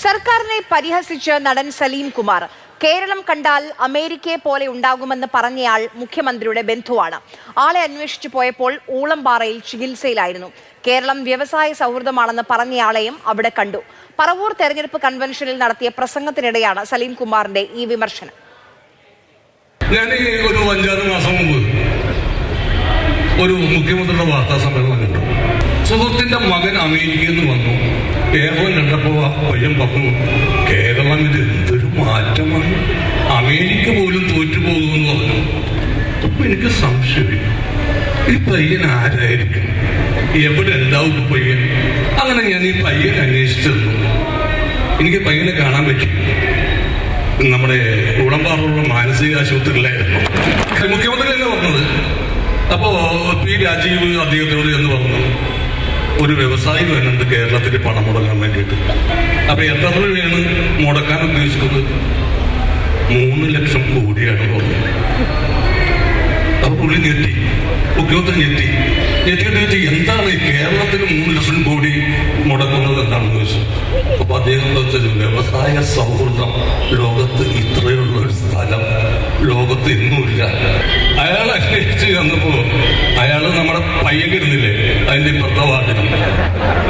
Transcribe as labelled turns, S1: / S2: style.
S1: സർക്കാരിനെ പരിഹസിച്ച് നടൻ സലീം കുമാർ കേരളം കണ്ടാൽ അമേരിക്കയെ പോലെ ഉണ്ടാകുമെന്ന് പറഞ്ഞയാൾ മുഖ്യമന്ത്രിയുടെ ബന്ധുവാണ്. ആളെ അന്വേഷിച്ചു പോയപ്പോൾ ഊളംപാറയിൽ ചികിത്സയിലായിരുന്നു. കേരളം വ്യവസായ സൗഹൃദമാണെന്ന് പറഞ്ഞയാളെയും അവിടെ കണ്ടു. പറവൂർ തെരഞ്ഞെടുപ്പ് കൺവെൻഷനിൽ നടത്തിയ പ്രസംഗത്തിനിടെയാണ് സലീം കുമാറിന്റെ ഈ വിമർശനം.
S2: ഞാൻ ഒരു 5-6 മാസം മുമ്പ് ഒരു മുഖ്യമന്ത്രിയുടെ വാർത്താ സമ്മേളനം കണ്ടു. സുഹൃത്തിന്റെ മകൻ അമേരിക്കയിൽ നിന്ന് വന്നു. കേരളം കണ്ടപ്പോ പയ്യൻ പറഞ്ഞു, കേരളം ഇത് എന്തൊരു മാറ്റമാണ്, അമേരിക്ക പോലും തോറ്റുപോകുമെന്ന് പറഞ്ഞു. അപ്പൊ എനിക്ക് സംശയം, ഈ പയ്യൻ ആരായിരിക്കും, എവിടെ ഉണ്ടാവും പയ്യൻ? അങ്ങനെ ഞാൻ ഈ പയ്യൻ അന്വേഷിച്ചിരുന്നു. എനിക്ക് പയ്യനെ കാണാൻ പറ്റി. നമ്മുടെ ഊളംപാറയുള്ള മാനസിക ആശുപത്രിയിലായിരുന്നു. മുഖ്യമന്ത്രി തന്നെ പറഞ്ഞത്. അപ്പോ പി രാജീവ് അദ്ദേഹത്തോട് എന്ന് പറഞ്ഞു, ഒരു വ്യവസായി വരുന്നുണ്ട് കേരളത്തിൽ പണം മുടക്കാൻ വേണ്ടിയിട്ട്. അപ്പൊ എത്ര രൂപയാണ് മുടക്കാൻ ഉദ്ദേശിക്കുന്നത്? 3 ലക്ഷം കോടിയാണ് പറഞ്ഞത്. അപ്പൊ പുള്ളി ഞെട്ടി, മുഖ്യമന്ത്രി ഞെട്ടിയിട്ട് എന്താണ് കേരളത്തിൽ 3 ലക്ഷം കോടി മുടക്കുന്നത് എന്താണെന്ന് ചോദിച്ചു. അപ്പൊ അദ്ദേഹം വെച്ചത്, വ്യവസായ സൗഹൃദം ലോകത്ത് ഇത്രയുള്ള ഒരു സ്ഥലം ലോകത്ത് ഇന്നുമില്ല. അയാൾ അന്വേഷിച്ച് വന്നപ്പോ അയാള് നമ്മുടെ പയ്യൻ കിടന്നില്ലേ, അതിന്റെ ഇപ്പുറത്തെ വാർഡിൽ